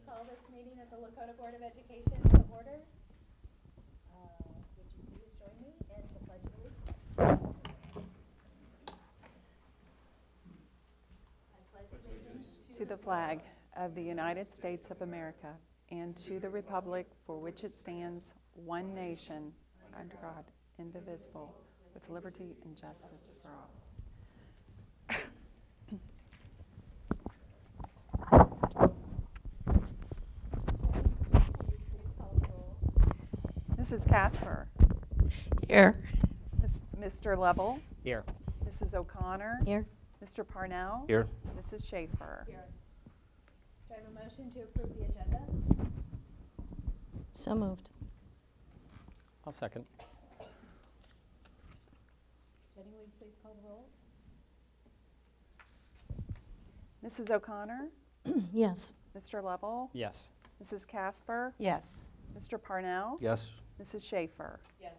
call this meeting of the Lakota Board of Education to order. Would you please join me in the Pledge of Allegiance? I pledge allegiance To the flag of the United States of America and to the republic for which it stands, one nation, under God, indivisible, with liberty and justice for all. Mrs. Casper. Here. Mr. Lovell. Here. Mrs. O'Connor. Here. Mr. Parnell. Here. Mrs. Schaefer. here. Do I have a motion to approve the agenda? So moved. I'll second. Jenny, will you please call the roll? Mrs. O'Connor. Yes. Mr. Lovell. Yes. Mrs. Casper. Yes. Mr. Parnell. Yes. Mrs. Schaefer. Yes.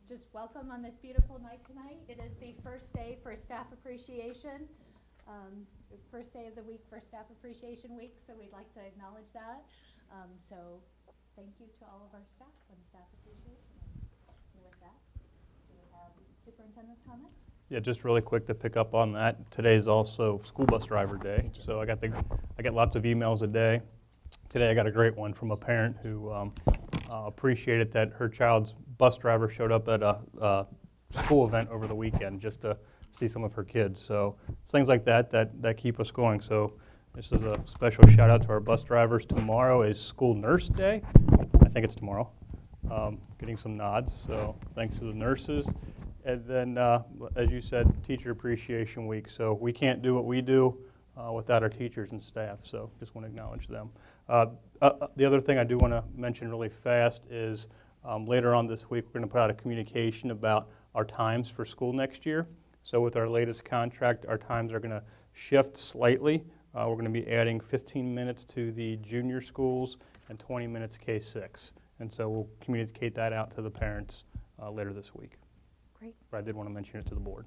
Just welcome on this beautiful night tonight. It is the first day for Staff Appreciation, the first day of the week for Staff Appreciation Week, so we'd like to acknowledge that. So thank you to all of our staff on Staff Appreciation Week. And with that, do we have superintendent's comments? Yeah, just really quick to pick up on that. Today's also School Bus Driver Day, so I get lots of emails a day. Today I got a great one from a parent who appreciated that her child's bus driver showed up at a school event over the weekend just to see some of her kids. So it's things like that keep us going. So this is a special shout out to our bus drivers. Tomorrow is School Nurse Day. I think it's tomorrow. Getting some nods, so thanks to the nurses. And then, as you said, Teacher Appreciation Week. So we can't do what we do without our teachers and staff, so just want to acknowledge them. The other thing I do want to mention really fast is later on this week, we're going to put out a communication about our times for school next year. So with our latest contract, our times are going to shift slightly. We're going to be adding 15 minutes to the junior schools and 20 minutes K-6. And so we'll communicate that out to the parents later this week. Great. But I did want to mention it to the board.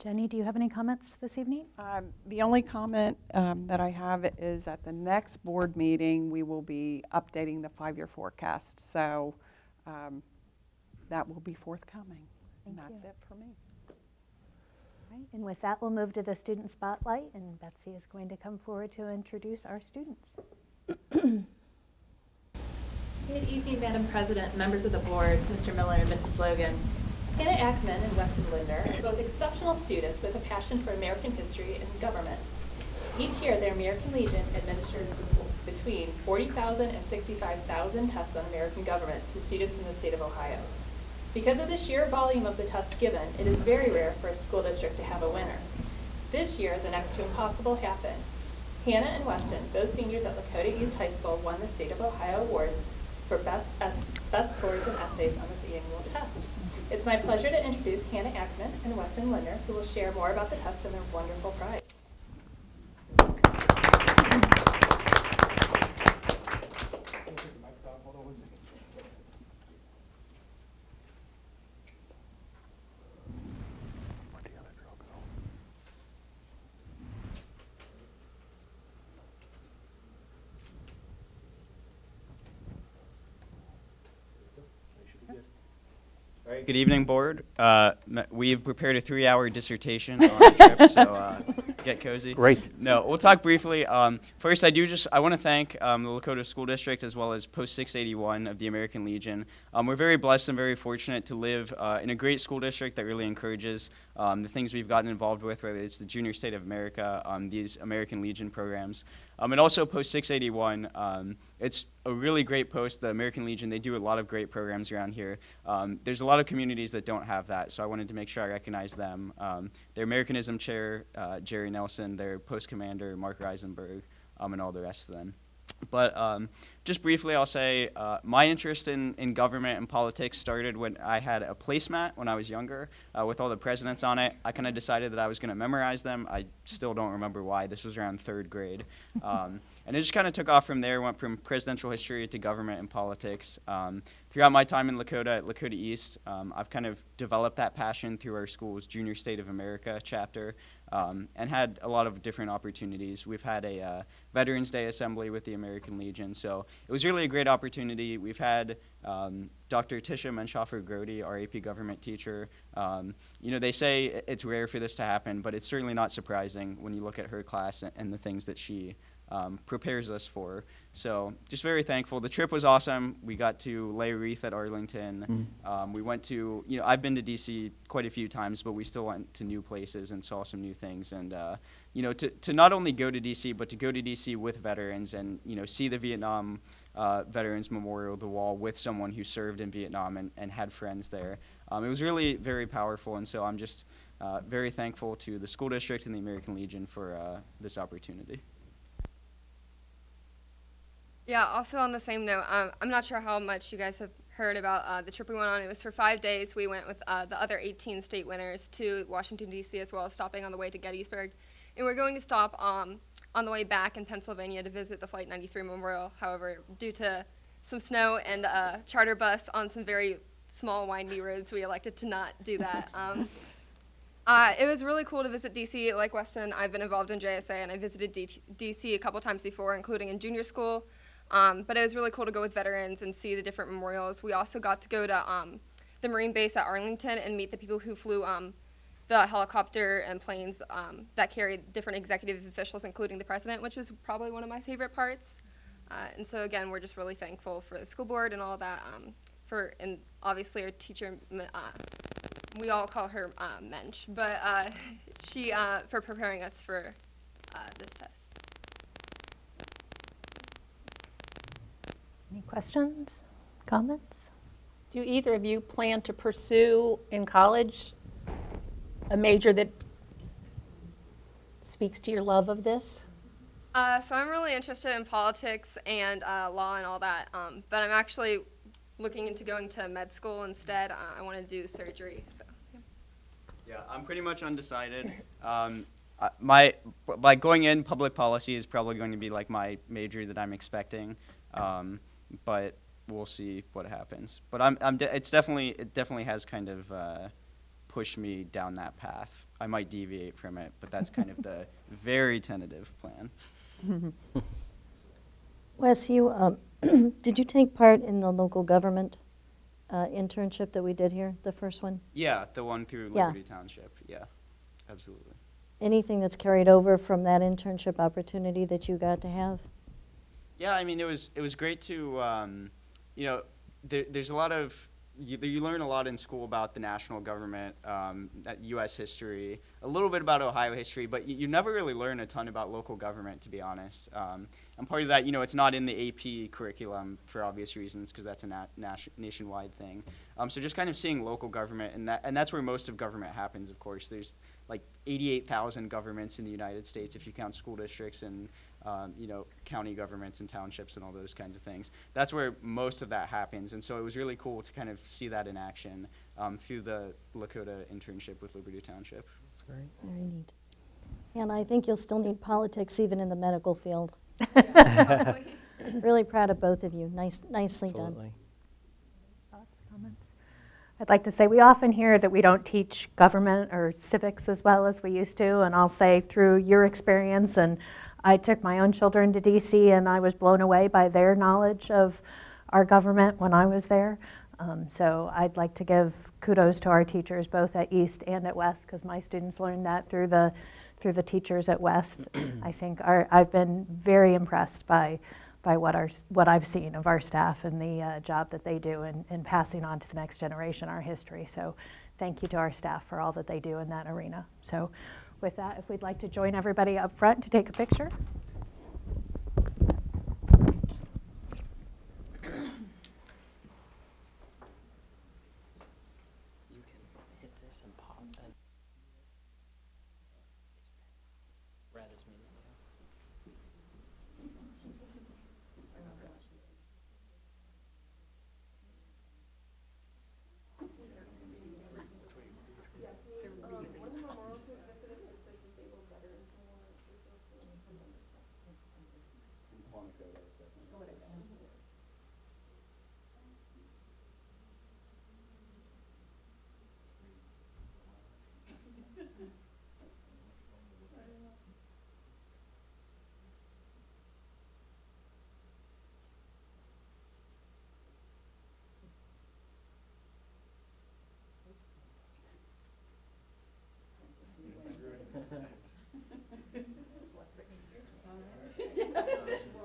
Jenny, do you have any comments this evening? The only comment that I have is at the next board meeting, we will be updating the 5-year forecast. So that will be forthcoming. And that's it for me. Right. And with that, we'll move to the student spotlight, and Betsy is going to come forward to introduce our students. Good evening, Madam President, members of the board, Mr. Miller and Mrs. Logan. Hannah Ackman and Weston Linder are both exceptional students with a passion for American history and government. Each year, the American Legion administers between 40,000 and 65,000 tests on American government to students in the state of Ohio. Because of the sheer volume of the tests given, it is very rare for a school district to have a winner. This year, the next to impossible happened. Hannah and Weston, both seniors at Lakota East High School, won the State of Ohio Awards for best scores in essays on this annual test. It's my pleasure to introduce Hannah Ackman and Weston Linder, who will share more about the test and their wonderful prize. All right, good evening, board. We've prepared a 3-hour dissertation on the trip, so get cozy. Great. No, we'll talk briefly. First, I want to thank the Lakota School District as well as Post 681 of the American Legion. We're very blessed and very fortunate to live in a great school district that really encourages the things we've gotten involved with, whether it's the Junior State of America, these American Legion programs. And also Post 681, it's a really great post. The American Legion, they do a lot of great programs around here. There's a lot of communities that don't have that, so I wanted to make sure I recognize them. Their Americanism chair, Jerry Nelson, their post commander, Mark Reisenberg, and all the rest of them. But just briefly, I'll say my interest in government and politics started when I had a placemat when I was younger with all the presidents on it. I kind of decided that I was going to memorize them. I still don't remember why. This was around 3rd grade. And it just kind of took off from there, went from presidential history to government and politics. Throughout my time in Lakota, at Lakota East, I've kind of developed that passion through our school's Junior State of America chapter, and had a lot of different opportunities. We've had a Veterans Day assembly with the American Legion, so it was really a great opportunity. We've had Dr. Tisha Menschoffer-Grody, our AP government teacher. You know, they say it's rare for this to happen, but it's certainly not surprising when you look at her class and the things that she prepares us for. So just very thankful. The trip was awesome. We got to lay a wreath at Arlington. We went to, you know, I've been to DC quite a few times, but we still went to new places and saw some new things. And, you know, to not only go to DC, but to go to DC with veterans and, you know, see the Vietnam Veterans Memorial, the wall, with someone who served in Vietnam and had friends there. It was really very powerful. And so I'm just very thankful to the school district and the American Legion for this opportunity. Yeah, also on the same note, I'm not sure how much you guys have heard about the trip we went on. It was for 5 days. We went with the other 18 state winners to Washington, D.C., as well as stopping on the way to Gettysburg. And we're going to stop on the way back in Pennsylvania to visit the Flight 93 Memorial. However, due to some snow and a charter bus on some very small, windy roads, we elected to not do that. It was really cool to visit D.C. Like Weston, I've been involved in JSA, and I visited D.C. a couple times before, including in junior school. But it was really cool to go with veterans and see the different memorials. We also got to go to the Marine base at Arlington and meet the people who flew the helicopter and planes that carried different executive officials, including the president, which was probably one of my favorite parts. And so again, we're just really thankful for the school board and all that, and obviously our teacher, we all call her Mensch, but she, for preparing us for this test. Any questions, comments? Do either of you plan to pursue in college a major that speaks to your love of this? So I'm really interested in politics and law and all that, but I'm actually looking into going to med school instead. I want to do surgery. So. Yeah, I'm pretty much undecided. By going in, public policy is probably going to be like my major that I'm expecting. But we'll see what happens. But it definitely has kind of pushed me down that path. I might deviate from it, but that's kind of the very tentative plan. Wes, you did you take part in the local government internship that we did here, the first one? Yeah, the one through Yeah. Liberty Township. Yeah, absolutely. Anything that's carried over from that internship opportunity that you got to have? Yeah, I mean, it was great to, you know, there's a lot of, you learn a lot in school about the national government, U.S. history, a little bit about Ohio history, but you never really learn a ton about local government, to be honest. And part of that, you know, it's not in the AP curriculum for obvious reasons, because that's a nationwide thing. So just kind of seeing local government, and that's where most of government happens, of course. There's like 88,000 governments in the United States if you count school districts and you know, county governments and townships and all those kinds of things. That's where most of that happens, and so it was really cool to kind of see that in action through the Lakota internship with Liberty Township. That's great. Very neat. And I think you'll still need politics even in the medical field. Really proud of both of you. Nicely done. Absolutely. Thoughts, comments? I'd like to say we often hear that we don't teach government or civics as well as we used to, and I'll say through your experience, and I took my own children to DC and I was blown away by their knowledge of our government when I was there. So I'd like to give kudos to our teachers both at East and at West, because my students learned that through the teachers at West. I think I've been very impressed by what I've seen of our staff and the job that they do in passing on to the next generation our history. So thank you to our staff for all that they do in that arena. So with that, if we'd like to join everybody up front to take a picture. You can hit this and pop and red is medium.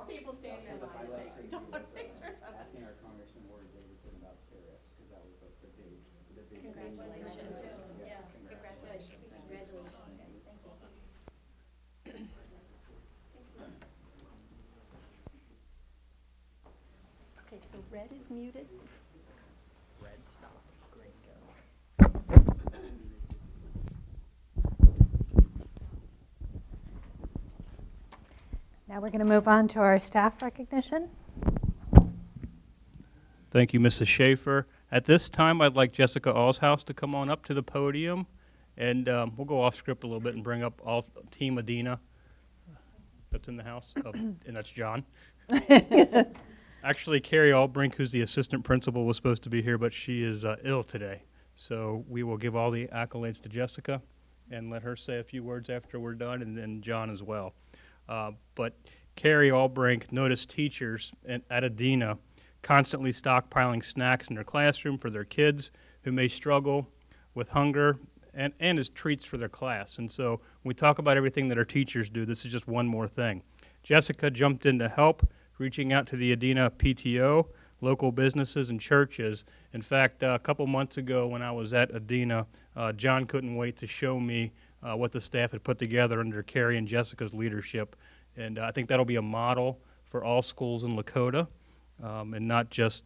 People standing in line to say, Asking our Congressman Ward Davidson about tariffs, because that was like the big Congratulations. Yeah, congratulations. Congratulations, guys. Thank you. Okay, so red is muted. Red stop, green go. Now we're going to move on to our staff recognition. Thank you, Mrs. Schaefer. At this time, I'd like Jessica Allshouse to come on up to the podium, and we'll go off script a little bit and bring up all Team Adina that's in the house, and that's John. Actually, Carrie Albrink, who's the assistant principal, was supposed to be here, but she is ill today. So we will give all the accolades to Jessica and let her say a few words after we're done, and then John as well. But Carrie Albrink noticed teachers at Adina constantly stockpiling snacks in their classroom for their kids who may struggle with hunger and as treats for their class. And so when we talk about everything that our teachers do, this is just one more thing. Jessica jumped in to help, reaching out to the Adina PTO, local businesses, and churches. In fact, a couple months ago when I was at Adina, John couldn't wait to show me what the staff had put together under Carrie and Jessica's leadership. And I think that'll be a model for all schools in Lakota. And not just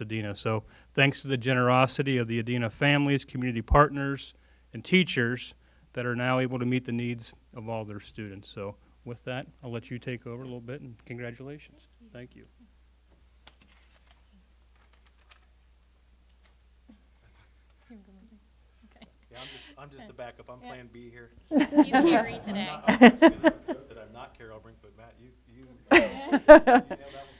Adina. So thanks to the generosity of the Adina families, community partners, and teachers that are now able to meet the needs of all their students. So with that, I'll let you take over a little bit, and congratulations. Thank you. Yeah, I'm just the backup. I'm Plan B here. He's Carrie today. I'm not that I'm not Carrie Albrink, but Matt, you nailed that one.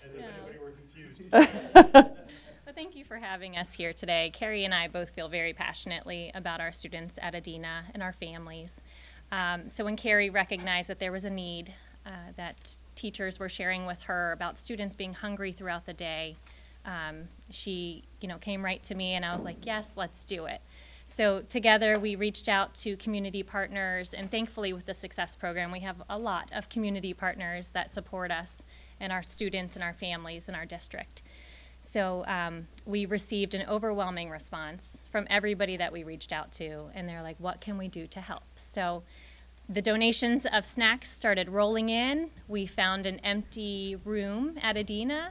Anybody were confused. Well, thank you for having us here today. Carrie and I both feel very passionately about our students at Adina and our families. So when Carrie recognized that there was a need that teachers were sharing with her about students being hungry throughout the day, she came right to me, and I was like, yes, let's do it. So together we reached out to community partners, and thankfully with the Success Program we have a lot of community partners that support us and our students and our families in our district. So we received an overwhelming response from everybody that we reached out to, and they're like, what can we do to help? So the donations of snacks started rolling in. We found an empty room at Adina.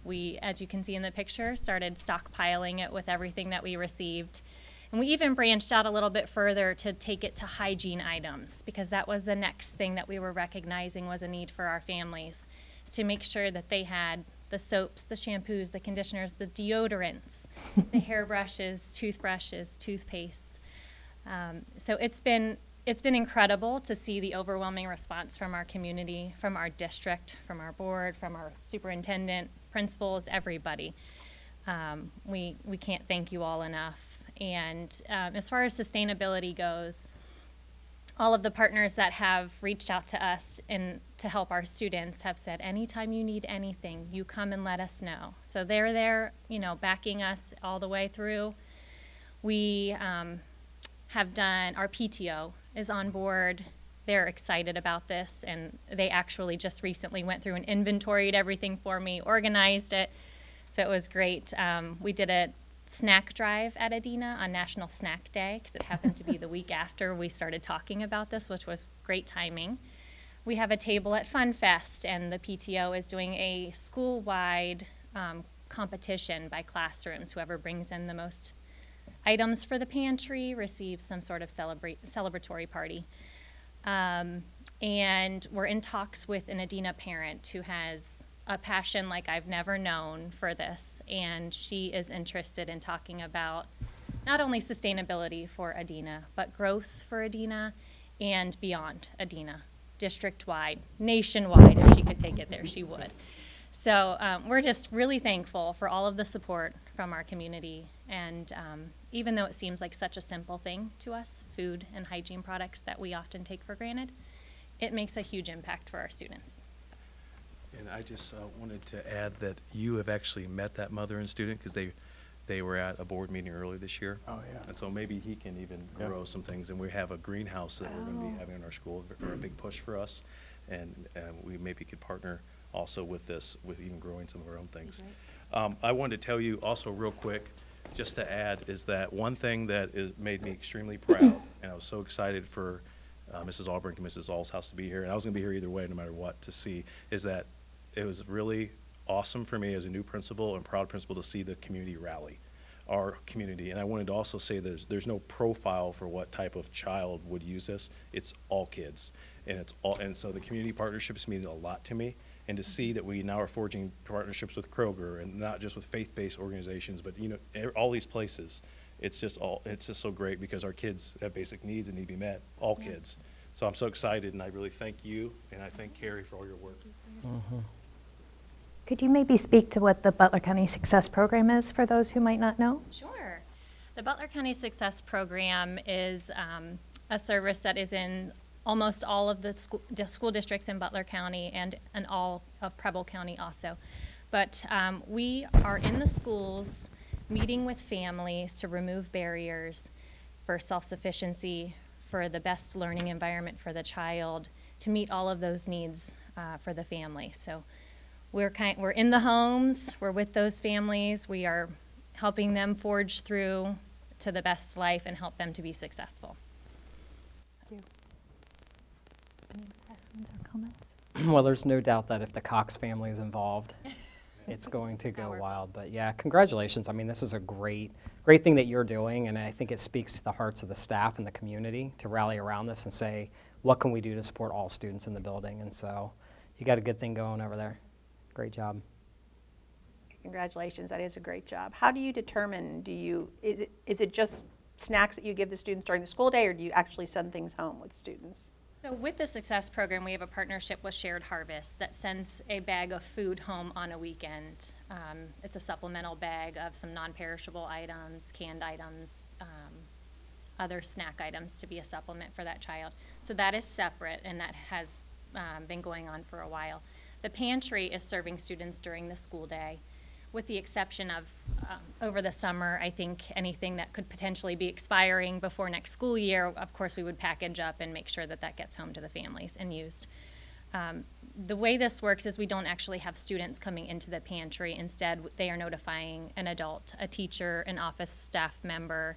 We, as you can see in the picture, started stockpiling it with everything that we received. And we even branched out a little bit further to take it to hygiene items, because that was the next thing that we were recognizing was a need for our families, to make sure that they had the soaps, the shampoos, the conditioners, the deodorants, the hairbrushes, toothbrushes, toothpastes. So it's been incredible to see the overwhelming response from our community, from our district, from our board, from our superintendent, principals, everybody. We can't thank you all enough. And as far as sustainability goes, all of the partners that have reached out to us and to help our students have said, anytime you need anything, you come and let us know. So they're there, backing us all the way through. We have done, our PTO is on board. They're excited about this, and they actually just recently went through and inventoried everything for me, organized it. So it was great. We did a snack drive at Adina on National Snack Day, because it happened to be the week after we started talking about this, which was great timing. We have a table at Fun Fest, and the PTO is doing a school-wide competition by classrooms. Whoever brings in the most items for the pantry receives some sort of celebratory party. And we're in talks with an Adina parent who has a passion like I've never known for this, and she is interested in talking about not only sustainability for Adina, but growth for Adina and beyond Adina. district-wide, nationwide. If she could take it there, she would. So we're just really thankful for all of the support from our community. And even though it seems like such a simple thing to us, food and hygiene products that we often take for granted, it makes a huge impact for our students. And I just wanted to add that you have actually met that mother and student because they were at a board meeting earlier this year. Oh, yeah. And so maybe he can even Yeah. grow some things. And we have a greenhouse that we're going to be having in our school, a big push for us. And we maybe could partner also with this, with even growing some of our own things. I wanted to tell you also real quick, just to add, is that one thing that made me extremely proud, and I was so excited for Mrs. Albrink and Mrs. Allshouse to be here, and I was going to be here either way no matter what, to see, is that it was really awesome for me as a new principal and proud principal to see the community rally, our community. And I wanted to also say there's no profile for what type of child would use this. It's all kids. And so the community partnerships mean a lot to me. And to see that we now are forging partnerships with Kroger and not just with faith-based organizations, but all these places, it's just so great because our kids have basic needs that need to be met, all kids. So I'm so excited, and I really thank you, and I thank Carrie for all your work. Could you maybe speak to what the Butler County Success Program is for those who might not know? Sure. The Butler County Success Program is a service that is in almost all of the school districts in Butler County and all of Preble County also. But we are in the schools meeting with families to remove barriers for self-sufficiency, for the best learning environment for the child, to meet all of those needs for the family. So we're in the homes, we're with those families, we are helping them forge through to the best life and help them to be successful. Thank you. Any questions or comments? Well, there's no doubt that if the Cox family is involved, it's going to go wild. But yeah, congratulations. I mean, this is a great thing that you're doing, and I think it speaks to the hearts of the staff and the community to rally around this and say, what can we do to support all students in the building? And so you got a good thing going over there. Great job. Congratulations, that is a great job. How do you determine, is it just snacks that you give the students during the school day, or do you actually send things home with students? So with the Success Program, we have a partnership with Shared Harvest that sends a bag of food home on a weekend. It's a supplemental bag of some non-perishable items, canned items, other snack items to be a supplement for that child. So that is separate, and that has been going on for a while. The pantry is serving students during the school day, with the exception of over the summer. I think anything that could potentially be expiring before next school year, of course we would package up and make sure that that gets home to the families and used. The way this works is we don't actually have students coming into the pantry. Instead, they are notifying an adult, a teacher, an office staff member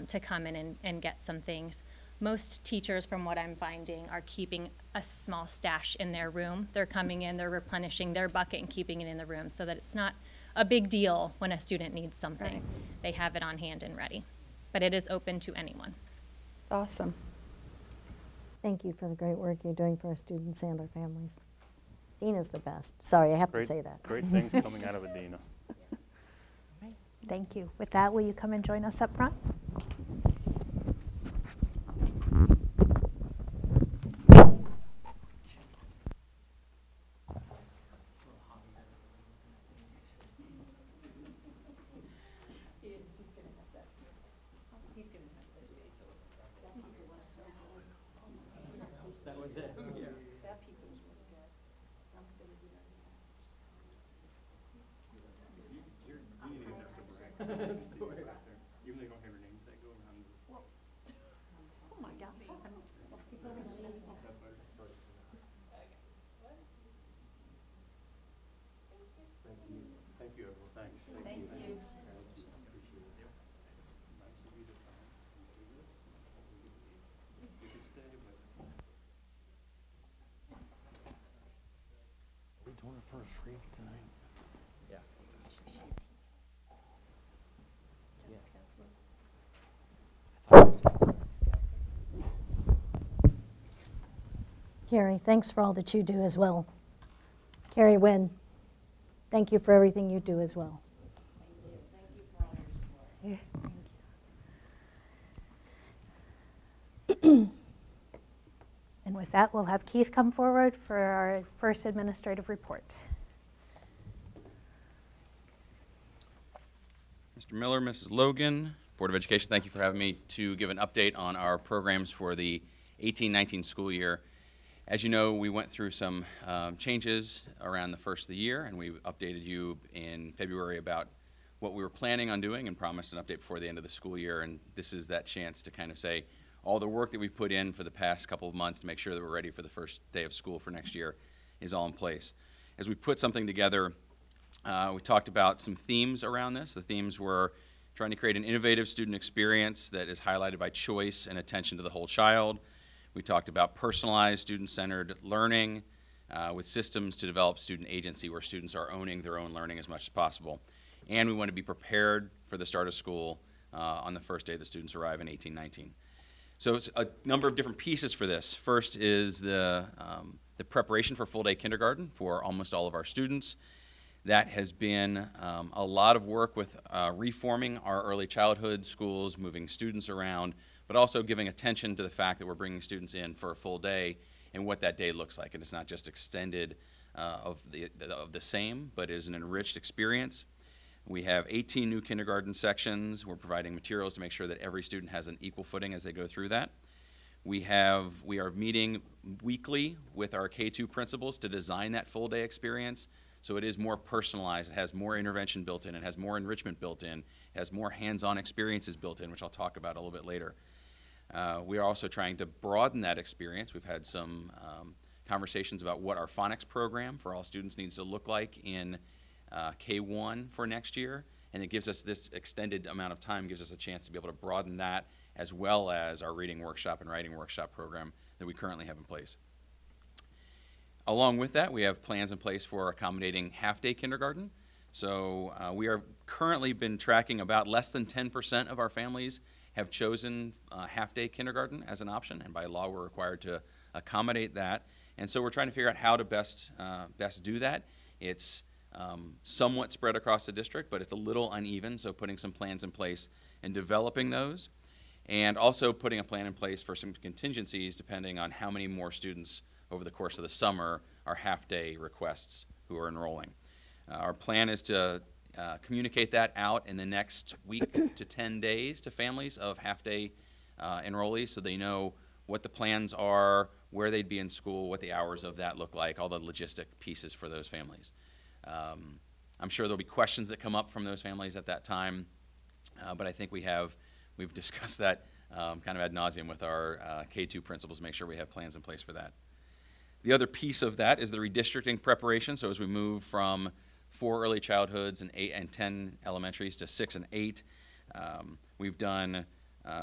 to come in and get some things. Most teachers, from what I'm finding, are keeping a small stash in their room. They're coming in, they're replenishing their bucket and keeping it in the room so that it's not a big deal when a student needs something. Right. They have it on hand and ready. But it is open to anyone. It's awesome. Thank you for the great work you're doing for our students and our families. Dina's the best. Sorry, I have to say that. Great things coming out of Adina. Right. Thank you. With that, will you come and join us up front? That was it. Yeah. That pizza was really good. I'm going to do that. That's the way. Even though you don't have your name tag, go around. Oh my God. Thank you, everyone. Thanks. Thank you. Are we doing it for free tonight? Yeah. Carrie, thanks for all that you do as well. Carrie Wynn, thank you for everything you do as well. Thank you. Thank you for all your support. Thank you. And with that, we'll have Keith come forward for our first administrative report. Mr. Miller, Mrs. Logan, Board of Education, thank you for having me to give an update on our programs for the 18-19 school year. As you know, we went through some changes around the first of the year, and we updated you in February about what we were planning on doing and promised an update before the end of the school year. And this is that chance to kind of say all the work that we've put in for the past couple of months to make sure that we're ready for the first day of school for next year is all in place. As we put something together, we talked about some themes around this. The themes were trying to create an innovative student experience that is highlighted by choice and attention to the whole child. We talked about personalized, student-centered learning with systems to develop student agency where students are owning their own learning as much as possible. And we want to be prepared for the start of school on the first day the students arrive in 18-19. So it's a number of different pieces for this. First is the preparation for full-day kindergarten for almost all of our students. That has been a lot of work with reforming our early childhood schools, moving students around, but also giving attention to the fact that we're bringing students in for a full day and what that day looks like. And it's not just extended of the same, but it is an enriched experience. We have 18 new kindergarten sections. We're providing materials to make sure that every student has an equal footing as they go through that. We are meeting weekly with our K-2 principals to design that full day experience. So it is more personalized, it has more intervention built in, it has more enrichment built in, it has more hands-on experiences built in, which I'll talk about a little bit later. We are also trying to broaden that experience. We've had some conversations about what our phonics program for all students needs to look like in K-1 for next year, and it gives us this extended amount of time, gives us a chance to be able to broaden that as well as our reading workshop and writing workshop program that we currently have in place. Along with that, we have plans in place for accommodating half-day kindergarten. So we are currently been tracking about less than 10% of our families have chosen half-day kindergarten as an option, and by law we're required to accommodate that. And so we're trying to figure out how to best do that. It's somewhat spread across the district, but it's a little uneven, so putting some plans in place and developing those, and also putting a plan in place for some contingencies depending on how many more students over the course of the summer are half-day requests who are enrolling. Our plan is to communicate that out in the next week to 10 days to families of half-day enrollees so they know what the plans are, where they'd be in school, what the hours of that look like, all the logistic pieces for those families. I'm sure there'll be questions that come up from those families at that time, but I think we've discussed that kind of ad nauseum with our K-2 principals to make sure we have plans in place for that. The other piece of that is the redistricting preparation. So as we move from 4 early childhoods and 8 and 10 elementaries to 6 and 8, we've done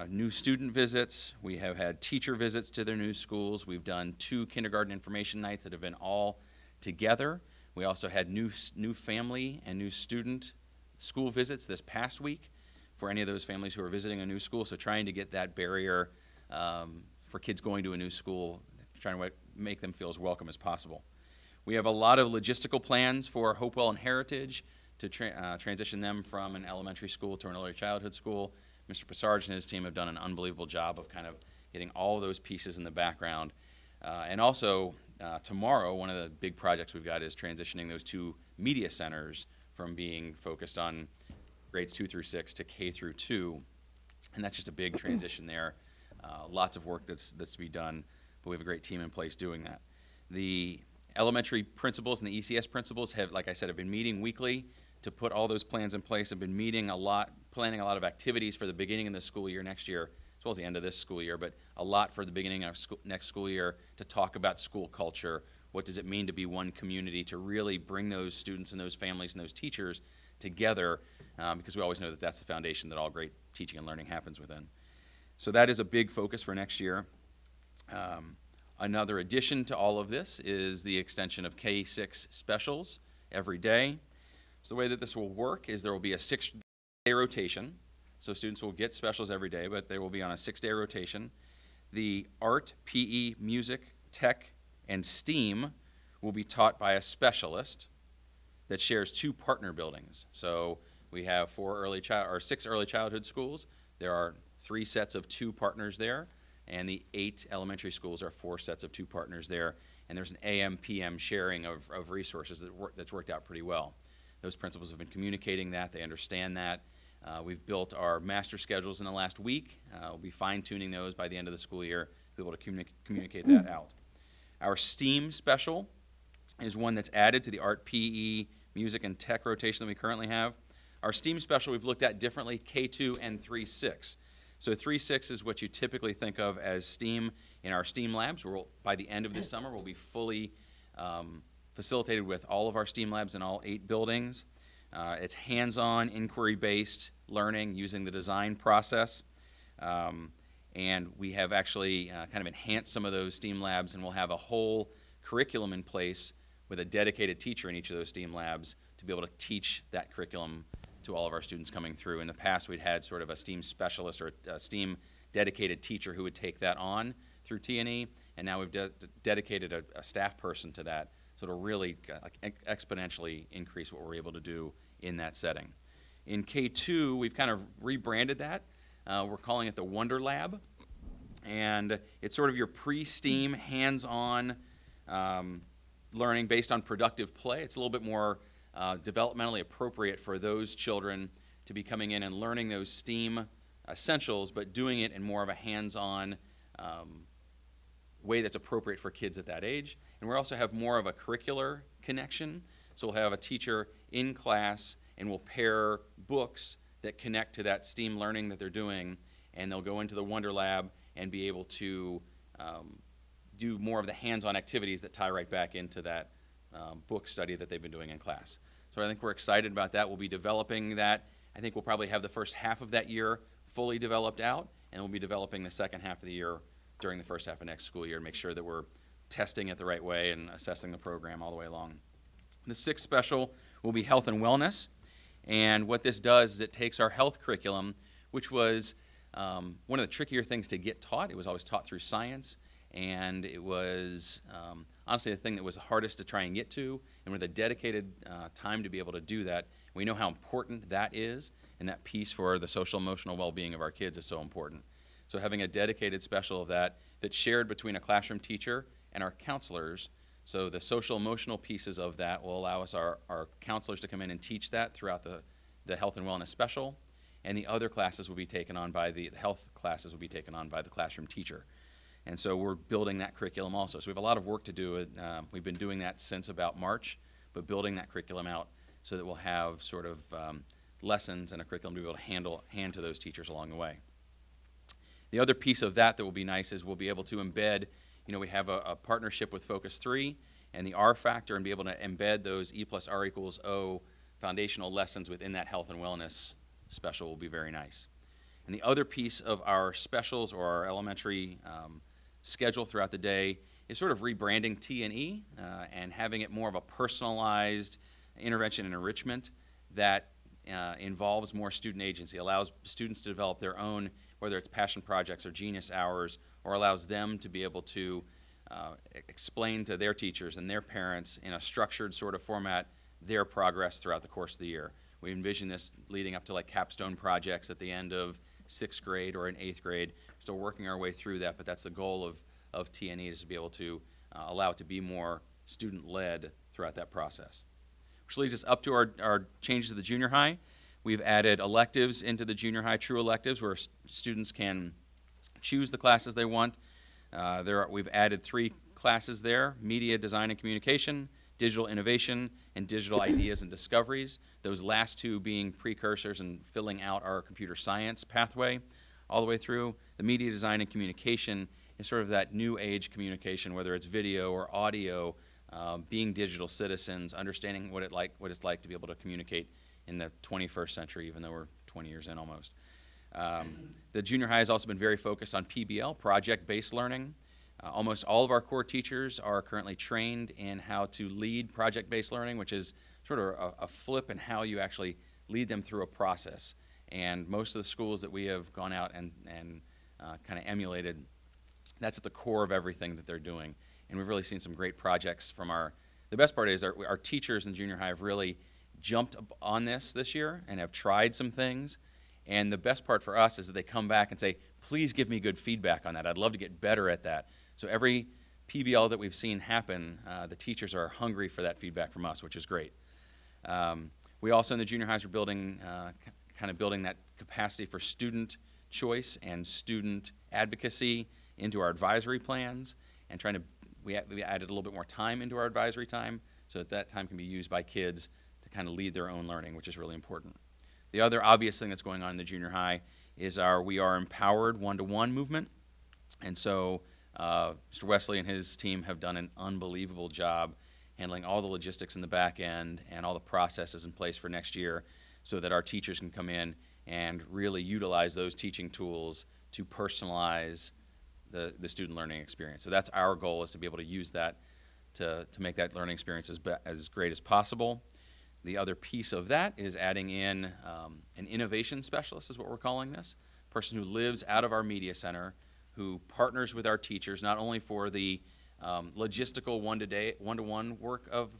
new student visits. We have had teacher visits to their new schools. We've done 2 kindergarten information nights that have been all together. We also had new family and new student school visits this past week for any of those families who are visiting a new school. So trying to get that barrier for kids going to a new school, trying to make them feel as welcome as possible. We have a lot of logistical plans for Hopewell and Heritage to transition them from an elementary school to an early childhood school. Mr. Passarge and his team have done an unbelievable job of kind of getting all of those pieces in the background. And also, tomorrow, one of the big projects we've got is transitioning those 2 media centers from being focused on grades 2 through 6 to K through 2. And that's just a big transition there. Lots of work that's to be done, but we have a great team in place doing that. The elementary principals and the ECS principals have, like I said, have been meeting weekly to put all those plans in place, have been meeting a lot, planning a lot of activities for the beginning of the school year next year, as well as the end of this school year, but a lot for the beginning of next school year to talk about school culture. What does it mean to be one community, to really bring those students and those families and those teachers together, because we always know that that's the foundation that all great teaching and learning happens within. So that is a big focus for next year. Another addition to all of this is the extension of K-6 specials every day. So the way that this will work is there will be a 6-day rotation. So students will get specials every day, but they will be on a 6-day rotation. The art, PE, music, tech, and STEAM will be taught by a specialist that shares 2 partner buildings. So we have 6 early childhood schools. There are 3 sets of 2 partners there, and the 8 elementary schools are 4 sets of 2 partners there, and there's an AM/PM sharing of resources that's worked out pretty well. Those principals have been communicating that. They understand that. We've built our master schedules in the last week. We'll be fine-tuning those by the end of the school year to be able to communicate that out. Our STEAM special is one that's added to the art, PE, music, and tech rotation that we currently have. Our STEAM special we've looked at differently, K2 and 3-6. So 3-6 is what you typically think of as STEAM in our STEAM labs. By the end of this summer, we'll be fully facilitated with all of our STEAM labs in all 8 buildings. It's hands-on, inquiry-based learning using the design process. And we have actually kind of enhanced some of those STEAM labs, and we'll have a whole curriculum in place with a dedicated teacher in each of those STEAM labs to be able to teach that curriculum to all of our students coming through. In the past, we'd had sort of a STEAM specialist or a STEAM dedicated teacher who would take that on through T&E, and now we've dedicated a staff person to that, so it'll really exponentially increase what we're able to do in that setting. In K2, we've kind of rebranded that. We're calling it the Wonder Lab, and it's sort of your pre-STEAM, hands-on learning based on productive play. It's a little bit more developmentally appropriate for those children to be coming in and learning those STEAM essentials, but doing it in more of a hands-on way that's appropriate for kids at that age. And we also have more of a curricular connection. So we'll have a teacher in class, and we'll pair books that connect to that STEAM learning that they're doing, and they'll go into the Wonder Lab and be able to do more of the hands-on activities that tie right back into that book study that they've been doing in class. So I think we're excited about that. We'll be developing that. I think we'll probably have the first half of that year fully developed out, and we'll be developing the second half of the year during the first half of next school year to make sure that we're testing it the right way and assessing the program all the way along. The 6th special will be health and wellness, and what this does is it takes our health curriculum, which was one of the trickier things to get taught. It was always taught through science, and it was honestly the thing that was the hardest to try and get to, and with a dedicated time to be able to do that. We know how important that is, and that piece for the social emotional well-being of our kids is so important. So having a dedicated special of that that's shared between a classroom teacher and our counselors, so the social emotional pieces of that will allow us, our counselors, to come in and teach that throughout the health and wellness special, and the other classes will be taken on by the health classes will be taken on by the classroom teacher. And so we're building that curriculum also. So we have a lot of work to do. We've been doing that since about March, but building that curriculum out so that we'll have sort of lessons and a curriculum to be able to hand to those teachers along the way. The other piece of that will be nice is we'll be able to embed, we have a partnership with Focus 3 and the R Factor, and be able to embed those E+R=O foundational lessons within that health and wellness special will be very nice. And the other piece of our specials or our elementary schedule throughout the day is sort of rebranding T&E and having it more of a personalized intervention and enrichment that involves more student agency, allows students to develop their own, whether it's passion projects or genius hours, or allows them to be able to explain to their teachers and their parents in a structured sort of format their progress throughout the course of the year. We envision this leading up to like capstone projects at the end of 6th grade or in 8th grade. Still working our way through that, but that's the goal of T&E, is to be able to allow it to be more student-led throughout that process. Which leads us up to our changes to the junior high. We've added electives into the junior high, true electives, where students can choose the classes they want. We've added 3 classes there: media, design, and communication, digital innovation, and digital ideas and discoveries. Those last 2 being precursors and filling out our computer science pathway all the way through. The media, design, and communication is sort of that new age communication, whether it's video or audio, being digital citizens, understanding what it's like to be able to communicate in the 21st century, even though we're 20 years in almost. The junior high has also been very focused on PBL, project-based learning. Almost all of our core teachers are currently trained in how to lead project-based learning, which is sort of a flip in how you actually lead them through a process. And most of the schools that we have gone out and kind of emulated, that's at the core of everything that they're doing. And we've really seen some great projects from the best part is our teachers in junior high have really jumped on this year and have tried some things. And the best part for us is that they come back and say, please give me good feedback on that. I'd love to get better at that. So every PBL that we've seen happen, the teachers are hungry for that feedback from us, which is great. We also in the junior highs are building, kind of building that capacity for student choice and student advocacy into our advisory plans, and trying to, we added a little bit more time into our advisory time so that that time can be used by kids to kind of lead their own learning, which is really important. The other obvious thing that's going on in the junior high is our We Are Empowered one-to-one movement. And so Mr. Wesley and his team have done an unbelievable job handling all the logistics in the back end and all the processes in place for next year so that our teachers can come in and really utilize those teaching tools to personalize the student learning experience. So that's our goal, is to be able to use that to make that learning experience as great as possible. The other piece of that is adding in an innovation specialist, is what we're calling this, a person who lives out of our media center, who partners with our teachers, not only for the logistical one-to-one work of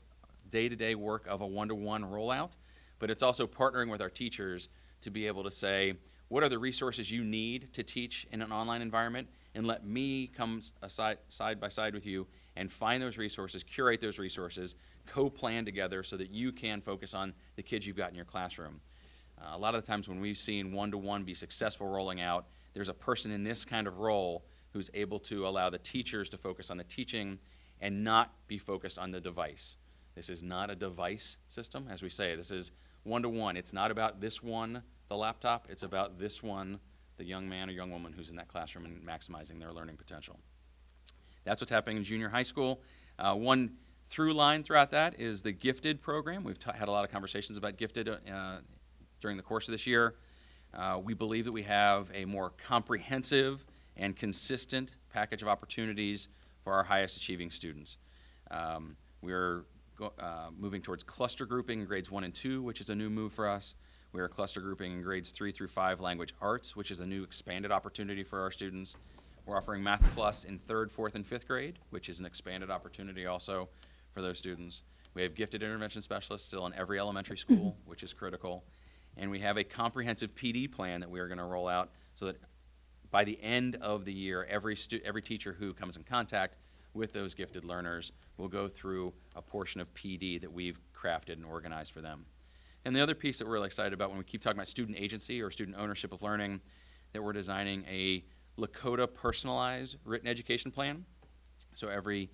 day-to-day work of a one-to-one rollout, but it's also partnering with our teachers to be able to say, what are the resources you need to teach in an online environment, and let me come side by side with you and find those resources, curate those resources, co-plan together so that you can focus on the kids you've got in your classroom. A lot of the times when we've seen one-to-one be successful rolling out, there's a person in this kind of role who's able to allow the teachers to focus on the teaching and not be focused on the device. This is not a device system, as we say. This is one-to-one. It's not about this one, the laptop. It's about this one, the young man or young woman who's in that classroom and maximizing their learning potential. That's what's happening in junior high school. One through line throughout that is the Gifted program. We've had a lot of conversations about Gifted during the course of this year. We believe that we have a more comprehensive and consistent package of opportunities for our highest achieving students. We're moving towards cluster grouping in grades 1 and 2, which is a new move for us. We are cluster grouping in grades 3 through 5 language arts, which is a new expanded opportunity for our students. We're offering Math Plus in 3rd, 4th, and 5th grade, which is an expanded opportunity also for those students. We have gifted intervention specialists still in every elementary school, which is critical. And we have a comprehensive PD plan that we are going to roll out so that by the end of the year, every teacher who comes in contact with those gifted learners will go through a portion of PD that we've crafted and organized for them. And the other piece that we're really excited about, when we keep talking about student agency or student ownership of learning, that we're designing a Lakota personalized written education plan. So every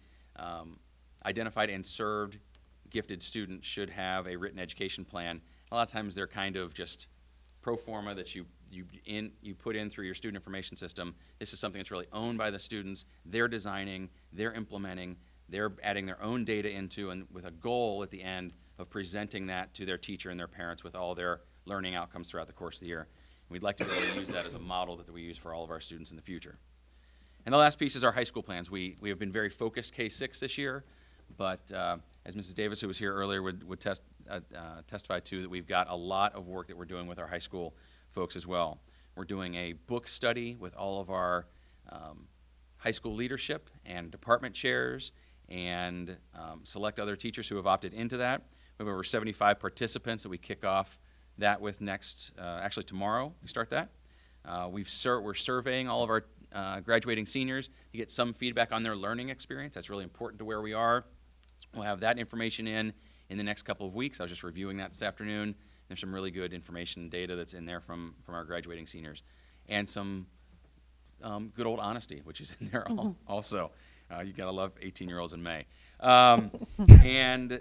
identified and served gifted student should have a written education plan. A lot of times they're kind of just pro forma that you put in through your student information system. This is something that's really owned by the students. They're designing, they're implementing, they're adding their own data into, and with a goal at the end of presenting that to their teacher and their parents with all their learning outcomes throughout the course of the year. And we'd like to be able to use that as a model that we use for all of our students in the future. And the last piece is our high school plans. We have been very focused K-6 this year, but as Mrs. Davis, who was here earlier, would testify to, that we've got a lot of work that we're doing with our high school folks as well. We're doing a book study with all of our high school leadership and department chairs and select other teachers who have opted into that. We have over 75 participants that we kick off that with next, actually tomorrow we start that. We're surveying all of our graduating seniors to get some feedback on their learning experience. That's really important to where we are. We'll have that information in the next couple of weeks. I was just reviewing that this afternoon. There's some really good information and data that's in there from our graduating seniors. And some good old honesty, which is in there also. You gotta love 18-year-olds in May. And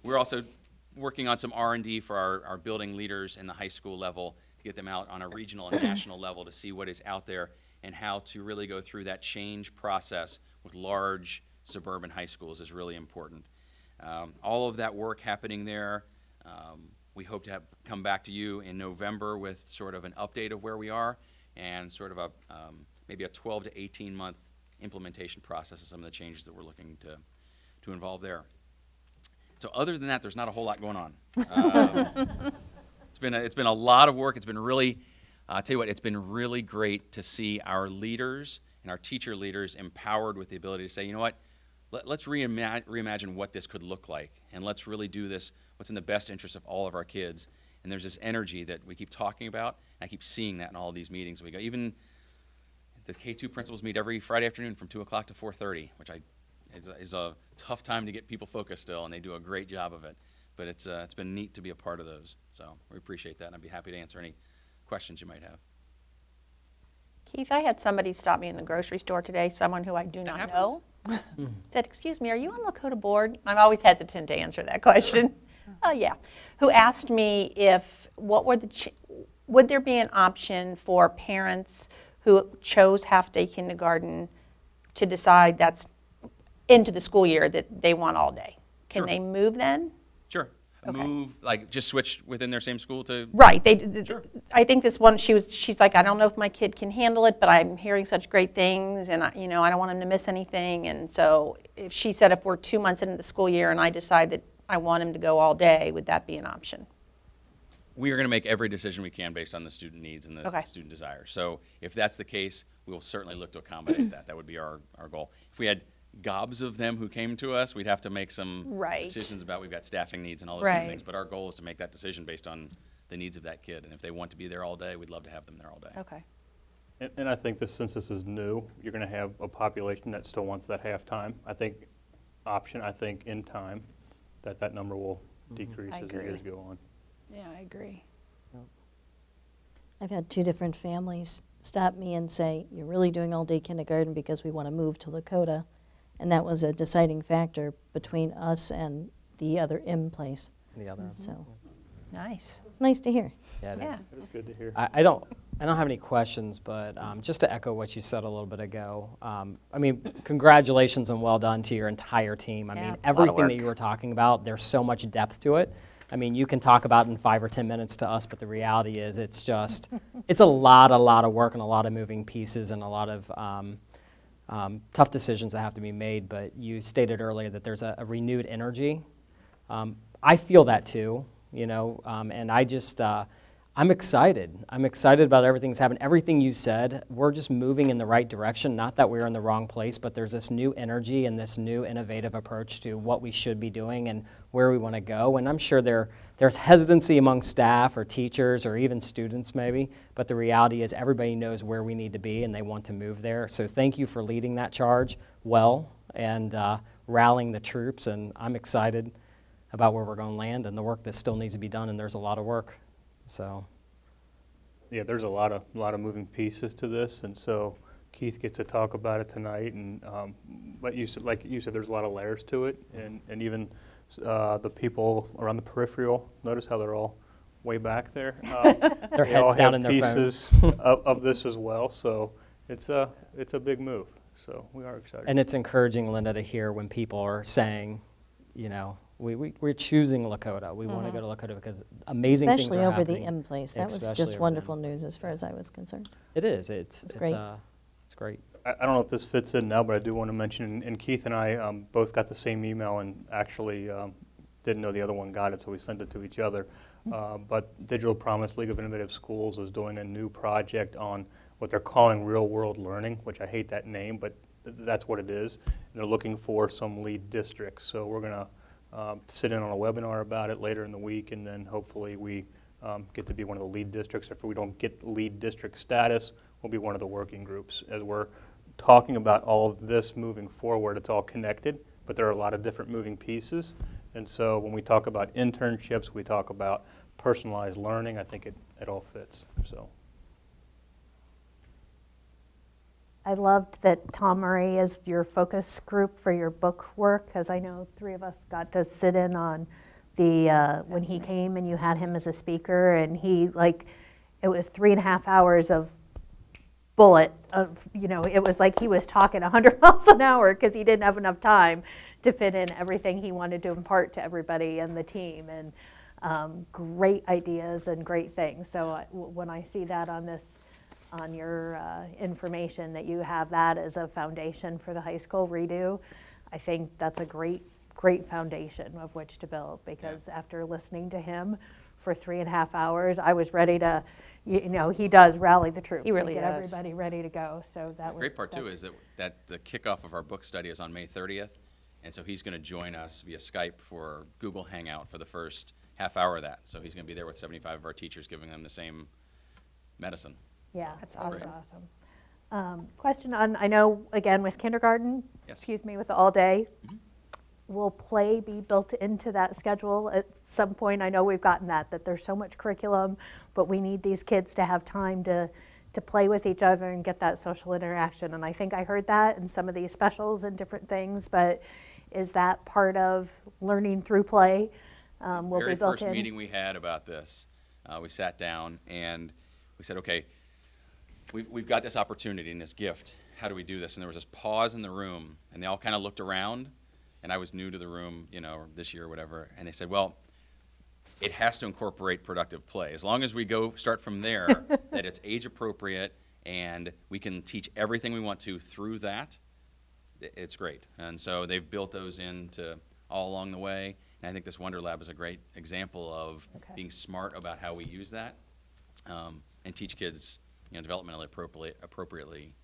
we're also working on some R&D for our building leaders in the high school level to get them out on a regional and national level to see what is out there and how to really go through that change process with large suburban high schools is really important. All of that work happening there. We hope to come back to you in November with sort of an update of where we are and sort of maybe a 12 to 18 month implementation process of some of the changes that we're looking to involve there. So other than that, there's not a whole lot going on. It's been a lot of work. It's been really, I'll tell you what, it's been really great to see our leaders and our teacher leaders empowered with the ability to say, you know what, let's reimagine what this could look like, and let's really do this, what's in the best interest of all of our kids. And there's this energy that we keep talking about, and I keep seeing that in all of these meetings we go. Even the K2 principals meet every Friday afternoon from 2 o'clock to 4:30, which is a tough time to get people focused still, and they do a great job of it. But it's been neat to be a part of those. So we appreciate that, and I'd be happy to answer any questions you might have. Keith, I had somebody stop me in the grocery store today, someone who I do not know. Said, excuse me, are you on Lakota board? I'm always hesitant to answer that question. Oh, yeah. Who asked me would there be an option for parents who chose half-day kindergarten to decide that's into the school year that they want all day? Can they move then? Sure. Okay. Move, like just switch within their same school to? Right. Sure. I think this one, she's like, I don't know if my kid can handle it, but I'm hearing such great things, and I don't want him to miss anything. And so if she said if we're 2 months into the school year and I decide that I want him to go all day, would that be an option? We are going to make every decision we can based on the student needs and the Okay. student desire. So if that's the case, we will certainly look to accommodate that. That would be our goal. If we had gobs of them who came to us, we'd have to make some decisions about, we've got staffing needs and all those kind of things. But our goal is to make that decision based on the needs of that kid. And if they want to be there all day, we'd love to have them there all day. Okay. And I think this, since this is new, you're going to have a population that still wants that half-time. I think in time, that number will decrease as the years go on. Yeah, I agree. I've had 2 different families stop me and say, you're really doing all-day kindergarten because we want to move to Lakota. And that was a deciding factor between us and the other M place. The other. So Nice. it's nice to hear. Yeah, it is. It is good to hear. I don't have any questions, but just to echo what you said a little bit ago, I mean, congratulations and well done to your entire team. I Yeah, mean, a lot of everything that work. you were talking about, there's so much depth to it. I mean, you can talk about it in 5 or 10 minutes to us, but the reality is it's just, it's a lot of work and a lot of moving pieces and a lot of tough decisions that have to be made. But you stated earlier that there's a renewed energy. I feel that too, and I just, I'm excited. I'm excited about everything that's happened. Everything you said, we're just moving in the right direction. Not that we're in the wrong place, but there's this new energy and this new innovative approach to what we should be doing and where we want to go. And I'm sure there's hesitancy among staff or teachers or even students maybe, but the reality is everybody knows where we need to be and they want to move there. So thank you for leading that charge well and rallying the troops. And I'm excited about where we're going to land and the work that still needs to be done, and there's a lot of work. So, yeah, there's a lot of moving pieces to this, and so Keith gets to talk about it tonight. And but like you said, there's a lot of layers to it, and even the people around the peripheral. Notice how they're all way back there. Their they all heads down have in their phone. pieces of this as well. So it's a big move. So we are excited. And it's encouraging, Linda, to hear when people are saying, we're choosing Lakota. We want to go to Lakota because amazing things Especially are over happening. the M place. That was Especially just over wonderful the M. news as far as I was concerned. It is. It's great. It's great. I don't know if this fits in now, but I do want to mention, and Keith and I both got the same email and actually didn't know the other one got it, so we sent it to each other. But Digital Promise League of Innovative Schools is doing a new project on what they're calling real-world learning, which I hate that name, but that's what it is. And they're looking for some lead districts. So we're going to sit in on a webinar about it later in the week, and then hopefully we get to be one of the lead districts. If we don't get lead district status, we'll be one of the working groups. As we're talking about all of this moving forward, it's all connected, but there are a lot of different moving pieces. And so when we talk about internships, we talk about personalized learning, I think it all fits. So. I loved that Tom Murray is your focus group for your book work, because I know 3 of us got to sit in on the when he came and you had him as a speaker, and he it was 3.5 hours of bullet of, it was like he was talking 100 miles an hour because he didn't have enough time to fit in everything he wanted to impart to everybody and the team, and great ideas and great things. So when I see that on your information, that you have that as a foundation for the high school redo, I think that's a great foundation of which to build, because after listening to him for 3.5 hours, I was ready to, he does rally the troops. He really get does. everybody ready to go. So that was The great part too is that the kickoff of our book study is on May 30th, and so he's going to join us via Skype for Google Hangout for the first half hour of that. So he's going to be there with 75 of our teachers, giving them the same medicine. Yeah, That's that was awesome. awesome. Question on, I know, again, with kindergarten, Yes. excuse me, with the all-day, will play be built into that schedule at some point? I know we've gotten that there's so much curriculum, but we need these kids to have time to play with each other and get that social interaction. And I think I heard that in some of these specials and different things, but is that part of learning through play? Will Very be built first in? meeting we had about this, we sat down and we said, okay, we've got this opportunity and this gift. How do we do this? And there was this pause in the room, and they all kind of looked around, and I was new to the room, you know, this year or whatever, and they said, well, it has to incorporate productive play. As long as we start from there, that it's age appropriate and we can teach everything we want to through that, it's great. And so they've built those into all along the way. And I think this Wonder Lab is a great example of being smart about how we use that and teach kids, you know, developmentally appropriately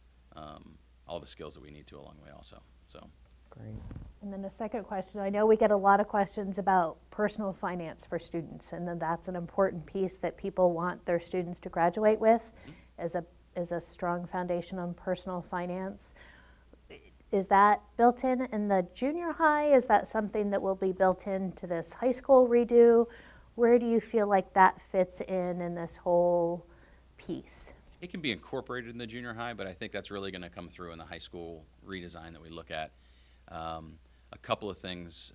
all the skills that we need to along the way also. So. Great. And then the second question, I know we get a lot of questions about personal finance for students, and then that's an important piece that people want their students to graduate with as a strong foundation on personal finance. Is that built in the junior high? Is that something that will be built into this high school redo? Where do you feel like that fits in this whole piece? It can be incorporated in the junior high, but I think that's really going to come through in the high school redesign that we look at. A couple of things.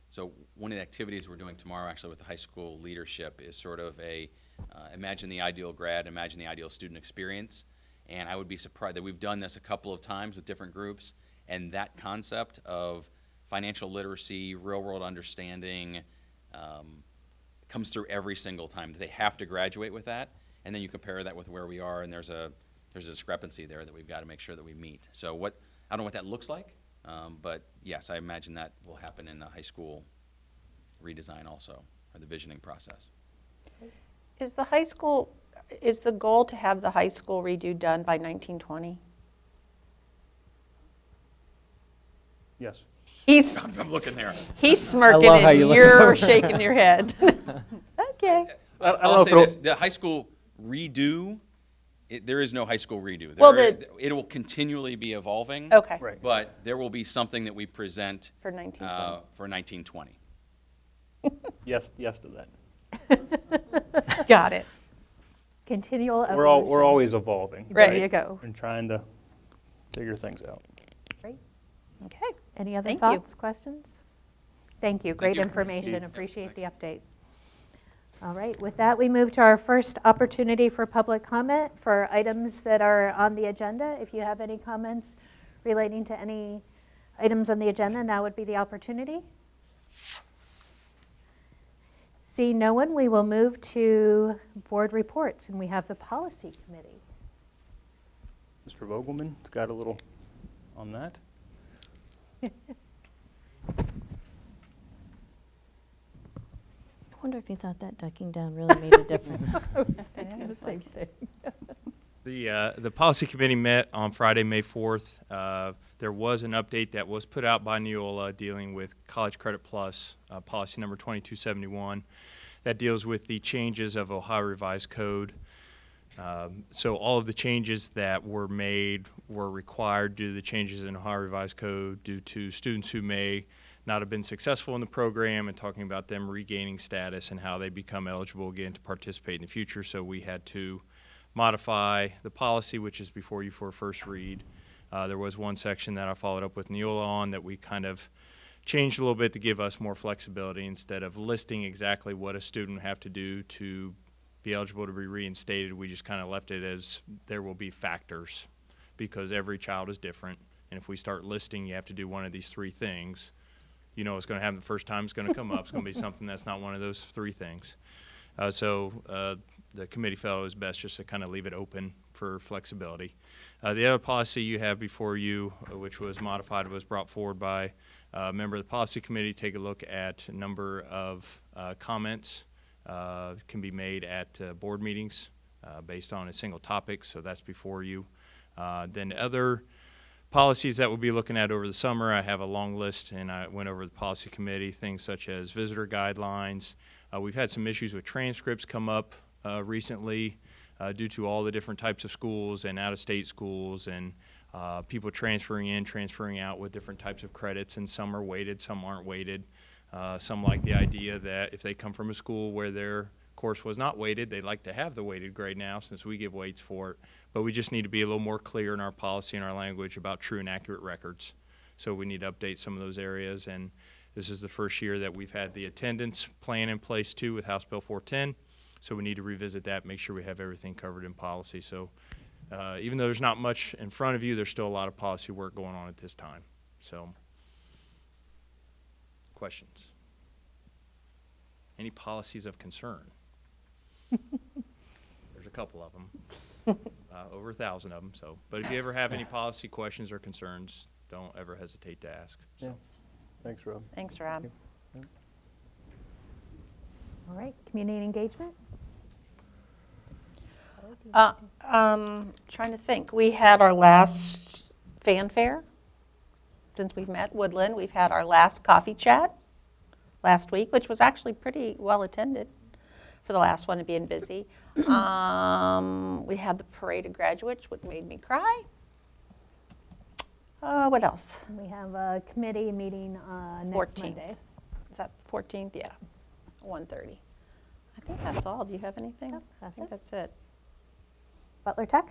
So one of the activities we're doing tomorrow actually with the high school leadership is sort of a imagine the ideal grad, imagine the ideal student experience. And I would be surprised that we've done this a couple of times with different groups, and that concept of financial literacy, real world understanding comes through every single time. They have to graduate with that, and then you compare that with where we are, and there's a discrepancy there that we've got to make sure that we meet. So I don't know what that looks like. But yes, I imagine that will happen in the high school redesign also, or the visioning process. Is the goal to have the high school redo done by 1920? Yes. I'm looking there. He's smirking love how you and look you're over. shaking your head. Okay. I'll say this, the high school redo, there is no high school redo. It will continually be evolving. Okay. Right. But there will be something that we present For 1920. for 1920. Yes to that. Got it. Continual evolution. We're always evolving. There you go. And trying to figure things out. Great. Okay. Any other Thank you. thoughts, questions? Thank you. Great you. information. Keith. Appreciate the update. All right. With that, we move to our first opportunity for public comment for items that are on the agenda. If you have any comments relating to any items on the agenda, now would be the opportunity. Seeing no one, we will move to board reports, and we have the policy committee. Mr. Vogelman's got a little on that. I wonder if you thought that ducking down really made a difference. I was thinking the same thing. The policy committee met on Friday, May 4th. There was an update that was put out by Neola dealing with College Credit Plus, policy number 2271, that deals with the changes of Ohio Revised Code. So all of the changes that were made were required due to the changes in Ohio Revised Code due to students who may not have been successful in the program, and talking about them regaining status and how they become eligible again to participate in the future. So we had to modify the policy, which is before you for a first read. There was one section that I followed up with Neola on that we kind of changed a little bit to give us more flexibility. Instead of listing exactly what a student would have to do to be eligible to be reinstated, we just kind of left it as there will be factors, because every child is different. And if we start listing, you have to do one of these three things, you know what's going to happen the first time. It's going to come up. It's going to be something that's not one of those three things. So the committee felt it was best just to kind of leave it open for flexibility. The other policy you have before you, which was modified, was brought forward by a member of the policy committee. Take a look at a number of comments can be made at board meetings based on a single topic, so that's before you. Then other policies that we'll be looking at over the summer, I have a long list, and I went over the policy committee, things such as visitor guidelines. We've had some issues with transcripts come up recently. due to all the different types of schools and out-of-state schools and people transferring in, transferring out with different types of credits, and some are weighted, some aren't weighted. Some like the idea that if they come from a school where their course was not weighted, they'd like to have the weighted grade now since we give weights for it. But we just need to be a little more clear in our policy and our language about true and accurate records. So we need to update some of those areas, and this is the first year that we've had the attendance plan in place too with House Bill 410. So we need to revisit that, make sure we have everything covered in policy. So even though there's not much in front of you, there's still a lot of policy work going on at this time. So, questions? Any policies of concern? There's a couple of them, over 1,000 of them. So, but if you ever have any policy questions or concerns, don't ever hesitate to ask. So. Yeah. Thanks, Rob. Thanks, Rob. All right, community engagement? Trying to think. We had our last fanfare since we've met, Woodland. We've had our last coffee chat last week, which was actually pretty well attended for the last one, being busy. We had the parade of graduates, which made me cry. What else? We have a committee meeting next 14th. Monday. Is that 14th? Yeah, 1:30. I think that's all. Do you have anything? Nope, I think that's it. Butler Tech?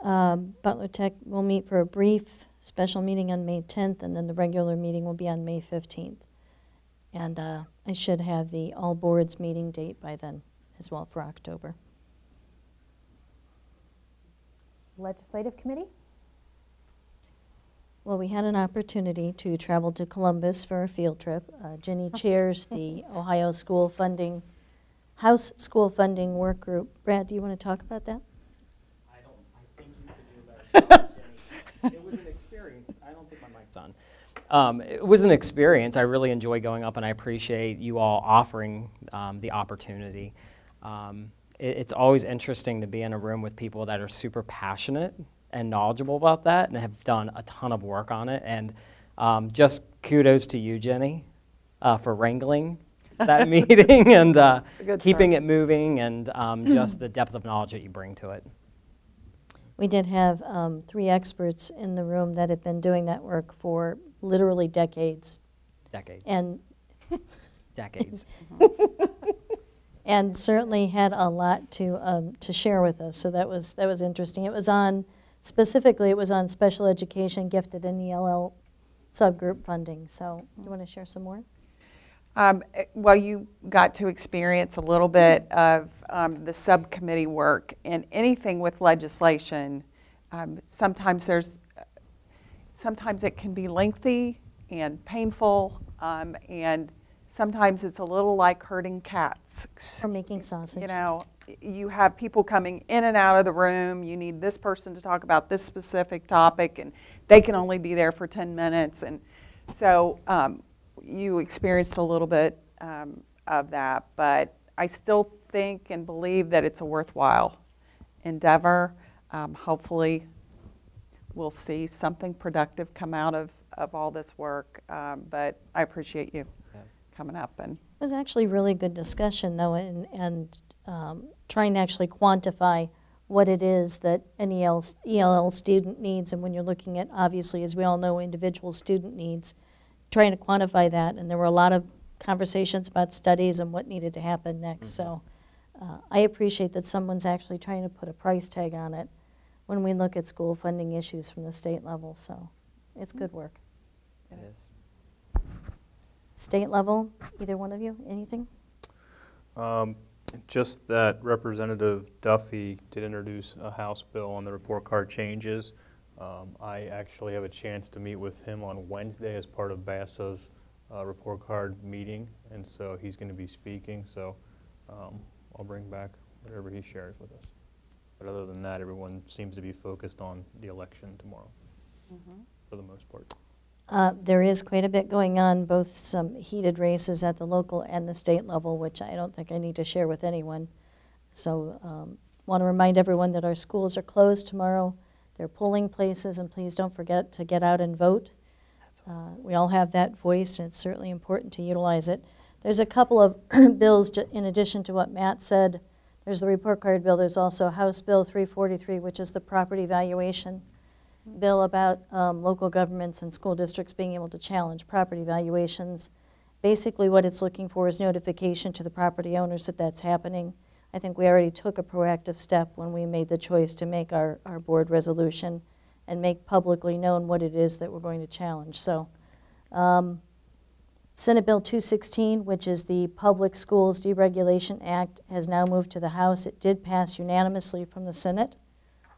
Butler Tech will meet for a brief special meeting on May 10th, and then the regular meeting will be on May 15th. And I should have the all boards meeting date by then as well for October. Legislative Committee? Well, we had an opportunity to travel to Columbus for a field trip. Ginny chairs the Ohio School Funding, House School Funding Work Group. Brad, do you want to talk about that? I think you could do better, Jenny. It was an experience. I don't think my mic's on. It was an experience. I really enjoy going up, and I appreciate you all offering the opportunity. It's always interesting to be in a room with people that are super passionate and knowledgeable about that and have done a ton of work on it. And just kudos to you, Jenny, for wrangling that meeting and keeping it moving and just the depth of knowledge that you bring to it. We did have 3 experts in the room that have been doing that work for literally decades. Decades. And decades. And certainly had a lot to share with us. So that was interesting. It was on, specifically, it was on special education, gifted, and ELL subgroup funding. So you want to share some more? Well, you got to experience a little bit of the subcommittee work, and anything with legislation, sometimes it can be lengthy and painful, and sometimes it's a little like herding cats. Or making sausage. You know, you have people coming in and out of the room. You need this person to talk about this specific topic, and they can only be there for 10 minutes. And so you experienced a little bit of that, but I still think and believe that it's a worthwhile endeavor. Hopefully we'll see something productive come out of all this work, but I appreciate you coming up. And it was actually really good discussion, though, and trying to actually quantify what it is that an ELL student needs, and when you're looking at, obviously, as we all know, individual student needs, trying to quantify that, and there were a lot of conversations about studies and what needed to happen next. So I appreciate that someone's actually trying to put a price tag on it when we look at school funding issues from the state level. So it's good work. It is. State level, either one of you, anything? Just that Representative Duffy did introduce a House bill on the report card changes. I actually have a chance to meet with him on Wednesday as part of BASA's report card meeting, and so he's going to be speaking, so I'll bring back whatever he shares with us. But other than that, everyone seems to be focused on the election tomorrow, for the most part. There is quite a bit going on, both some heated races at the local and the state level, which I don't think I need to share with anyone. So want to remind everyone that our schools are closed tomorrow. They're polling places, and please don't forget to get out and vote. We all have that voice, and it's certainly important to utilize it. There's a couple of bills, in addition to what Matt said, There's the report card bill. There's also House Bill 343, which is the property valuation bill about local governments and school districts being able to challenge property valuations. Basically, what it's looking for is notification to the property owners that that's happening. I think we already took a proactive step when we made the choice to make our board resolution and make publicly known what it is that we're going to challenge. So, Senate Bill 216, which is the Public Schools Deregulation Act, has now moved to the House. It did pass unanimously from the Senate.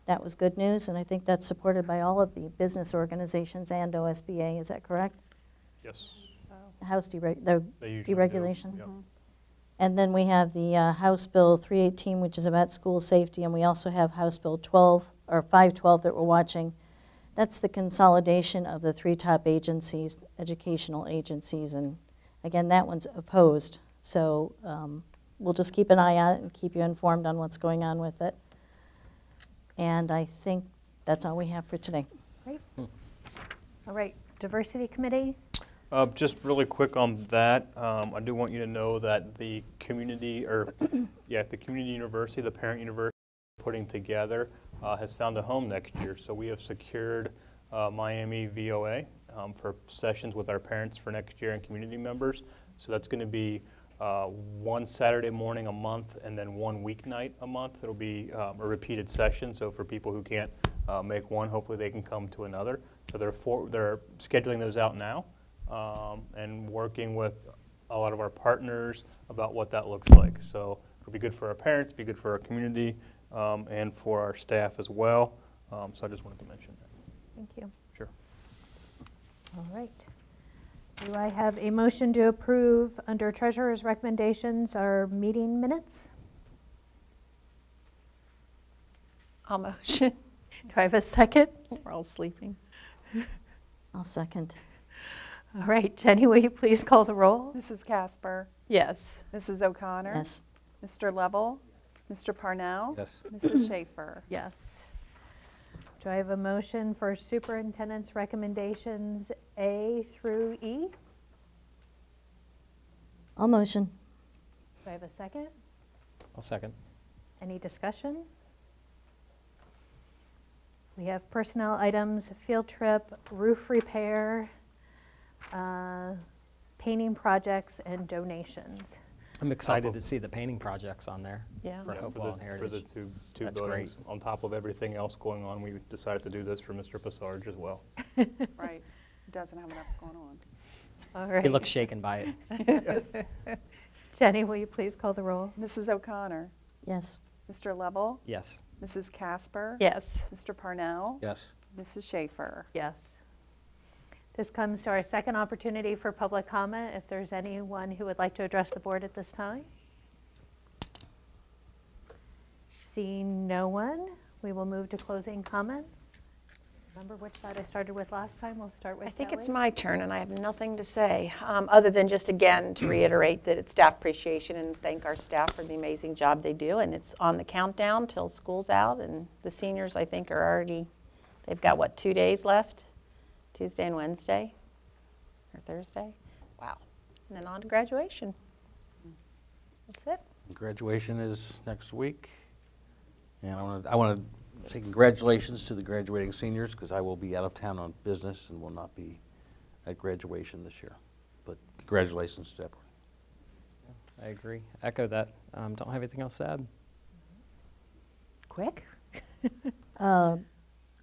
That was good news, and I think that's supported by all of the business organizations and OSBA. Is that correct? Yes. The House They usually do, deregulation. yep. And then we have the House Bill 318, which is about school safety, and we also have House Bill 12 or 512 that we're watching. That's the consolidation of the three top agencies, educational agencies, and again, that one's opposed. So we'll just keep an eye on it and keep you informed on what's going on with it. And I think that's all we have for today. Great. All right, Diversity Committee. Just really quick on that, I do want you to know that the community, the community university, the parent university putting together has found a home next year. So we have secured Miami VOA for sessions with our parents for next year and community members. So that's going to be one Saturday morning a month and then one weeknight a month. It'll be a repeated session. So for people who can't make one, hopefully they can come to another. So they're scheduling those out now. And working with a lot of our partners about what that looks like. So it'll be good for our parents, be good for our community, and for our staff as well. So I just wanted to mention that. Thank you. Sure. All right. Do I have a motion to approve under Treasurer's recommendations our meeting minutes? I'll motion. Do I have a second? We're all sleeping. I'll second. All right, Jenny, will you please call the roll? Mrs. Casper, Yes. Mrs. O'Connor. Yes. Mr. Lovell, Mr. Parnell. Yes. Mrs. Schaefer. Yes. Do I have a motion for superintendent's recommendations A through E? I'll motion. Do I have a second? I'll second. Any discussion? We have personnel items, field trip, roof repair, painting projects, and donations. I'm excited to see the painting projects on there Yeah. for Hopewell and For Heritage. the two That's buildings, on top of everything else going on, we decided to do this for Mr. Passarge as well. Right. Doesn't have enough going on. All right. He looks shaken by it. Yes. Jenny, will you please call the roll? Mrs. O'Connor, Yes. Mr. Lovell, Yes. Mrs. Casper. Yes. Mr. Parnell. Yes. Mrs. Schaefer. Yes. This comes to our second opportunity for public comment. If there's anyone who would like to address the board at this time. Seeing no one, we will move to closing comments. Remember which side I started with last time? We'll start with I think it's Kelly. my turn, and I have nothing to say, other than just again to reiterate that it's staff appreciation and thank our staff for the amazing job they do. And it's on the countdown till school's out, and the seniors, I think, are already, they've got, what, 2 days left? Tuesday and Wednesday, or Thursday? Wow. And then on to graduation. That's it. Graduation is next week, and I want to say congratulations to the graduating seniors, because I will be out of town on business and will not be at graduation this year. But congratulations to everyone. I agree. Echo that. Don't have anything else to add. Quick.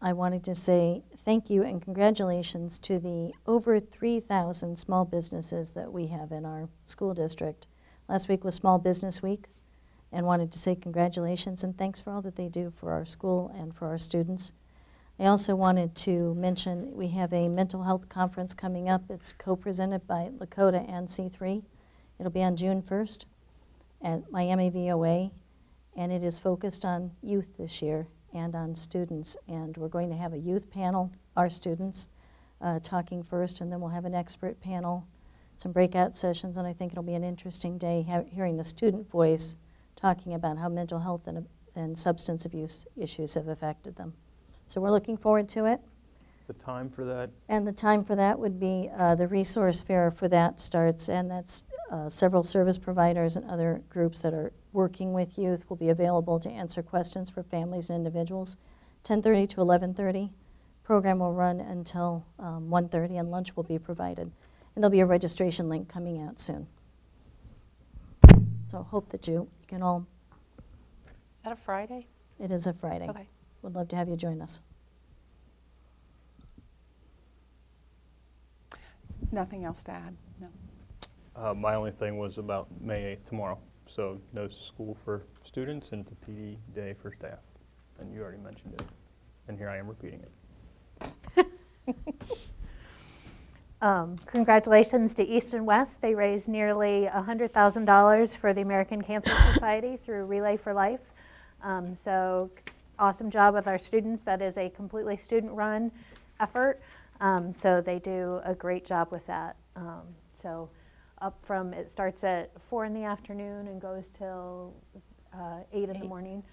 I wanted to say thank you and congratulations to the over 3,000 small businesses that we have in our school district. Last week was Small Business Week, and wanted to say congratulations and thanks for all that they do for our school and for our students. I also wanted to mention we have a mental health conference coming up. It's co-presented by Lakota and C3. It'll be on June 1st at Miami VOA, and it is focused on youth this year and on students. And we're going to have a youth panel, our students, talking first, and then we'll have an expert panel, some breakout sessions, and I think it'll be an interesting day hearing the student voice talking about how mental health and substance abuse issues have affected them. So we're looking forward to it. The time for that? And the time for that would be the resource fair for that starts, and that's several service providers and other groups that are working with youth will be available to answer questions for families and individuals. 10:30 to 11:30. Program will run until 1:30, and lunch will be provided. And there'll be a registration link coming out soon. So hope that you can all. Is that a Friday? It is a Friday. Okay. Would love to have you join us. Nothing else to add? No. My only thing was about May 8th, tomorrow. So no school for students and the PD day for staff. And you already mentioned it. And here I am repeating it. Congratulations to East and West. They raised nearly $100,000 for the American Cancer Society through Relay for Life. So awesome job with our students. That is a completely student-run effort. So they do a great job with that. So it starts at 4 in the afternoon and goes till 8 in the morning.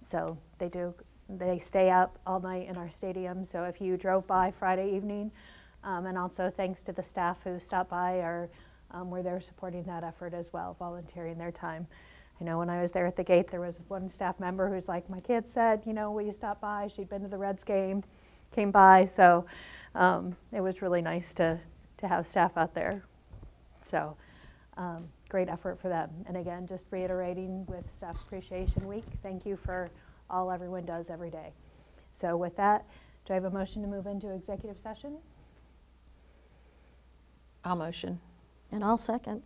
So they stay up all night in our stadium. So if you drove by Friday evening, and also thanks to the staff who stopped by were there supporting that effort as well, volunteering their time. I know when I was there at the gate, there was one staff member who's like, my kid said, will you stop by? She'd been to the Reds game, came by. So it was really nice to have staff out there. So great effort for them. And again, just reiterating with Staff Appreciation Week, thank you for all everyone does every day. So with that, do I have a motion to move into executive session? I'll motion. And I'll second.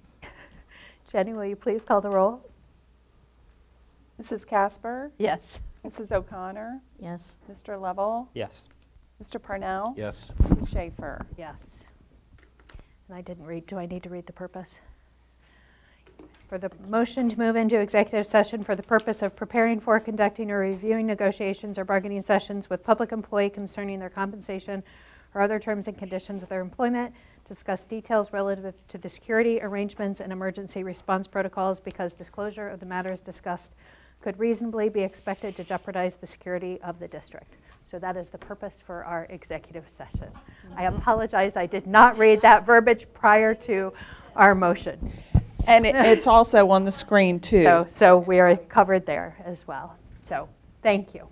Jenny, will you please call the roll? Mrs. Casper? Yes. Mrs. O'Connor? Yes. Mr. Lovell? Yes. Mr. Parnell? Yes. Mrs. Schaefer? Yes. And I didn't read, do I need to read the purpose? For the motion to move into executive session for the purpose of preparing for, conducting, or reviewing negotiations or bargaining sessions with public employee concerning their compensation or other terms and conditions of their employment, discuss details relative to the security arrangements and emergency response protocols because disclosure of the matters discussed could reasonably be expected to jeopardize the security of the district. So that is the purpose for our executive session. I apologize, I did not read that verbiage prior to our motion. And it's also on the screen too. So we are covered there as well. So thank you.